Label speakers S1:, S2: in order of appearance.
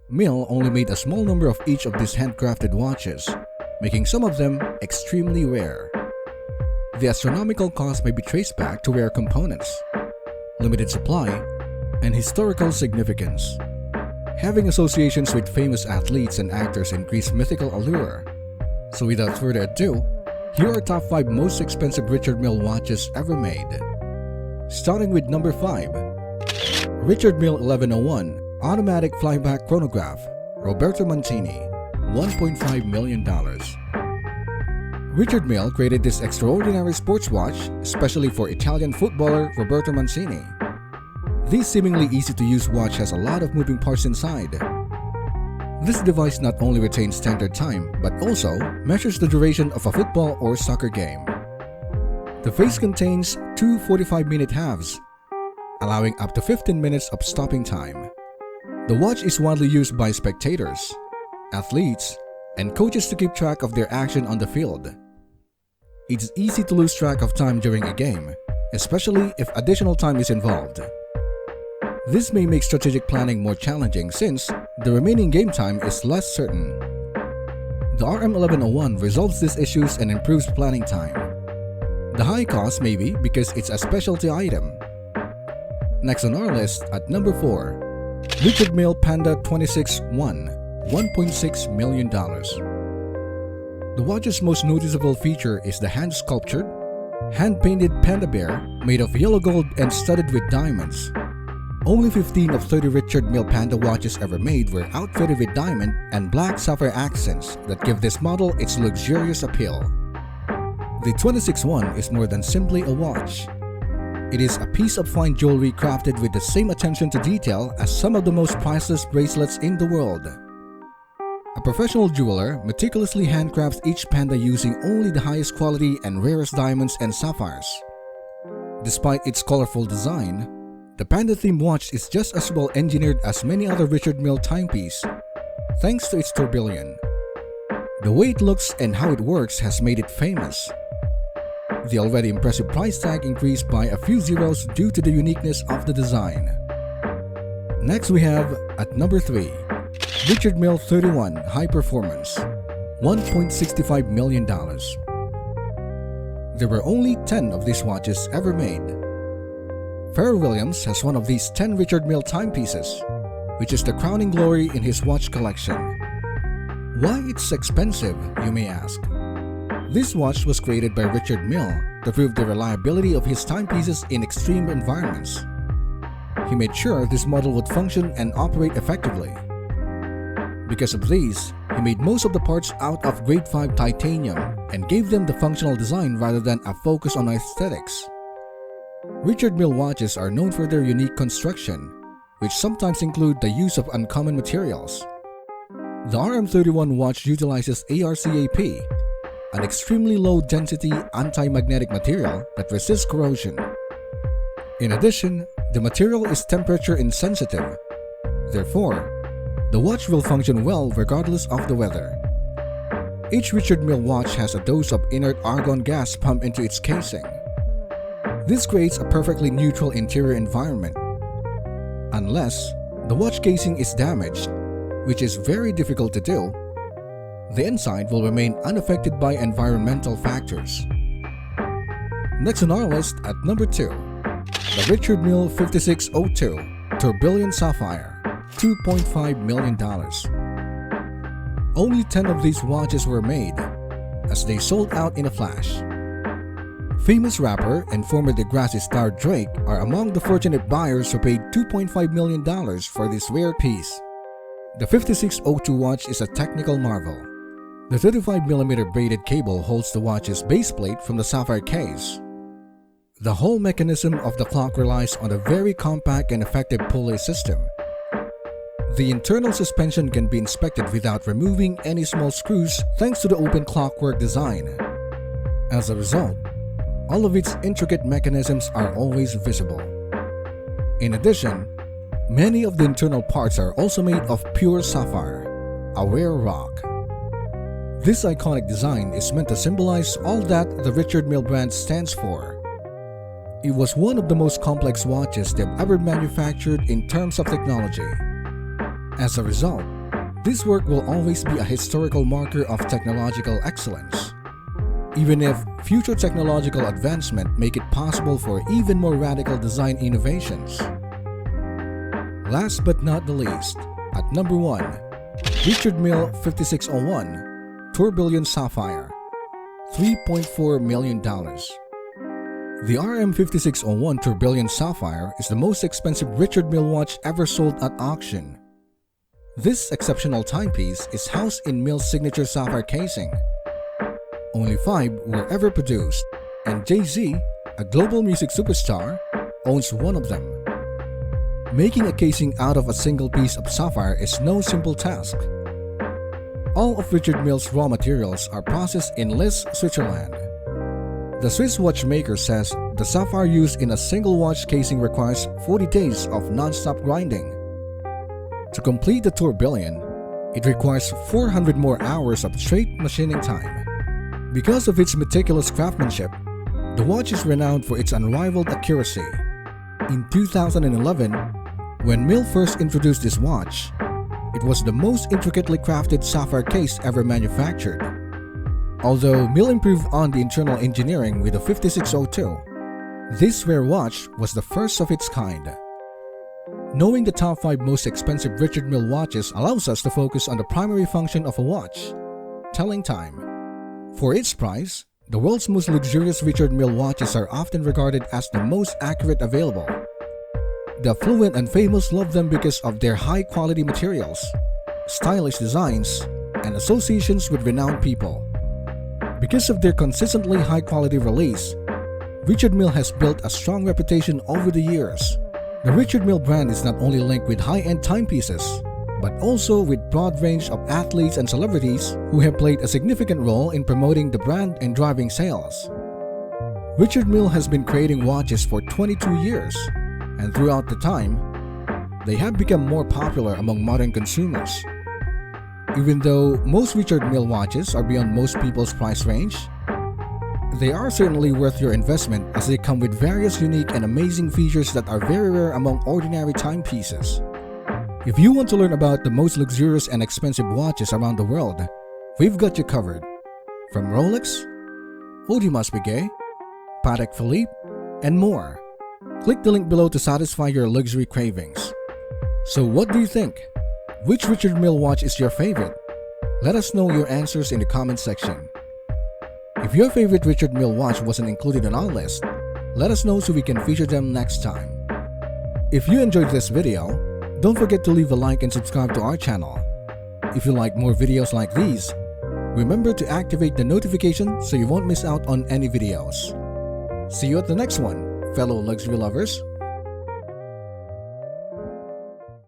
S1: Mille only made a small number of each of these handcrafted watches, making some of them extremely rare. The astronomical cost may be traced back to rare components, limited supply, and historical significance. Having associations with famous athletes and actors increase mythical allure. So without further ado, here are top 5 most expensive Richard Mille watches ever made. Starting with number 5. Richard Mille 1101 Automatic Flyback Chronograph, Roberto Mancini, $1.5 million. Richard Mille created this extraordinary sports watch especially for Italian footballer Roberto Mancini. This seemingly easy-to-use watch has a lot of moving parts inside. This device not only retains standard time but also measures the duration of a football or soccer game. The face contains two 45-minute halves, allowing up to 15 minutes of stopping time. The watch is widely used by spectators, athletes, and coaches to keep track of their action on the field. It's easy to lose track of time during a game, especially if additional time is involved. This may make strategic planning more challenging since the remaining game time is less certain. The RM1101 resolves these issues and improves planning time. The high cost may be because it's a specialty item. Next on our list at number 4. Richard Mille Panda 26-1, $1.6 million. The watch's most noticeable feature is the hand-sculptured, hand-painted panda bear made of yellow gold and studded with diamonds. Only 15 of 30 Richard Mille Panda watches ever made were outfitted with diamond and black sapphire accents that give this model its luxurious appeal. The 26-1 is more than simply a watch. It is a piece of fine jewelry crafted with the same attention to detail as some of the most priceless bracelets in the world. A professional jeweler meticulously handcrafts each panda using only the highest quality and rarest diamonds and sapphires. Despite its colorful design, the panda-themed watch is just as well engineered as many other Richard Mille timepiece, thanks to its tourbillon. The way it looks and how it works has made it famous. The already impressive price tag increased by a few zeros due to the uniqueness of the design. Next we have, at number 3, Richard Mille 31 High Performance, $1.65 million. There were only 10 of these watches ever made. Pharrell Williams has one of these 10 Richard Mille timepieces, which is the crowning glory in his watch collection. Why it's expensive, you may ask? This watch was created by Richard Mille to prove the reliability of his timepieces in extreme environments. He made sure this model would function and operate effectively. Because of these, he made most of the parts out of grade 5 titanium and gave them the functional design rather than a focus on aesthetics. Richard Mille watches are known for their unique construction, which sometimes include the use of uncommon materials. The RM31 watch utilizes ARCAP, an extremely low-density anti-magnetic material that resists corrosion. In addition, the material is temperature insensitive. Therefore, the watch will function well regardless of the weather. Each Richard Mille watch has a dose of inert argon gas pumped into its casing. This creates a perfectly neutral interior environment. Unless the watch casing is damaged, which is very difficult to do, the inside will remain unaffected by environmental factors. Next on our list at number 2, the Richard Mille 5602 Tourbillon Sapphire, $2.5 million. Only 10 of these watches were made, as they sold out in a flash. Famous rapper and former Degrassi star Drake are among the fortunate buyers who paid $2.5 million for this rare piece. The 5602 watch is a technical marvel. The 35mm braided cable holds the watch's base plate from the sapphire case. The whole mechanism of the clock relies on a very compact and effective pulley system. The internal suspension can be inspected without removing any small screws thanks to the open clockwork design. As a result, all of its intricate mechanisms are always visible. In addition, many of the internal parts are also made of pure sapphire, a rare rock. This iconic design is meant to symbolize all that the Richard Mille brand stands for. It was one of the most complex watches they've ever manufactured in terms of technology. As a result, This work will always be a historical marker of technological excellence, even if future technological advancement make it possible for even more radical design innovations. Last but not the least, at number 1, Richard Mille 5601 Tourbillon Sapphire, $3.4 million. The RM5601 Tourbillon Sapphire is the most expensive Richard Mille watch ever sold at auction. This exceptional timepiece is housed in Mille's signature sapphire casing. Only 5 were ever produced, and Jay-Z, a global music superstar, owns one of them. Making a casing out of a single piece of sapphire is no simple task. All of Richard Mille's raw materials are processed in Lis, Switzerland. The Swiss watchmaker says the sapphire used in a single watch casing requires 40 days of non-stop grinding. To complete the tourbillon, it requires 400 more hours of straight machining time. Because of its meticulous craftsmanship, the watch is renowned for its unrivaled accuracy. In 2011, when Mille first introduced this watch, it was the most intricately crafted sapphire case ever manufactured. Although Mille improved on the internal engineering with the 5602, this rare watch was the first of its kind. Knowing the top 5 most expensive Richard Mille watches allows us to focus on the primary function of a watch, telling time. For its price, the world's most luxurious Richard Mille watches are often regarded as the most accurate available. The affluent and famous love them because of their high-quality materials, stylish designs, and associations with renowned people. Because of their consistently high-quality release, Richard Mille has built a strong reputation over the years. The Richard Mille brand is not only linked with high-end timepieces, but also with a broad range of athletes and celebrities who have played a significant role in promoting the brand and driving sales. Richard Mille has been creating watches for 22 years, and throughout the time, they have become more popular among modern consumers. Even though most Richard Mille watches are beyond most people's price range, they are certainly worth your investment as they come with various unique and amazing features that are very rare among ordinary timepieces. If you want to learn about the most luxurious and expensive watches around the world, we've got you covered. From Rolex, Audemars Piguet, Patek Philippe, and more. Click the link below to satisfy your luxury cravings. So what do you think? Which Richard Mille watch is your favorite? Let us know your answers in the comment section. If your favorite Richard Mille watch wasn't included on our list, let us know so we can feature them next time. If you enjoyed this video, don't forget to leave a like and subscribe to our channel. If you like more videos like these, remember to activate the notification so you won't miss out on any videos. See you at the next one, fellow luxury lovers.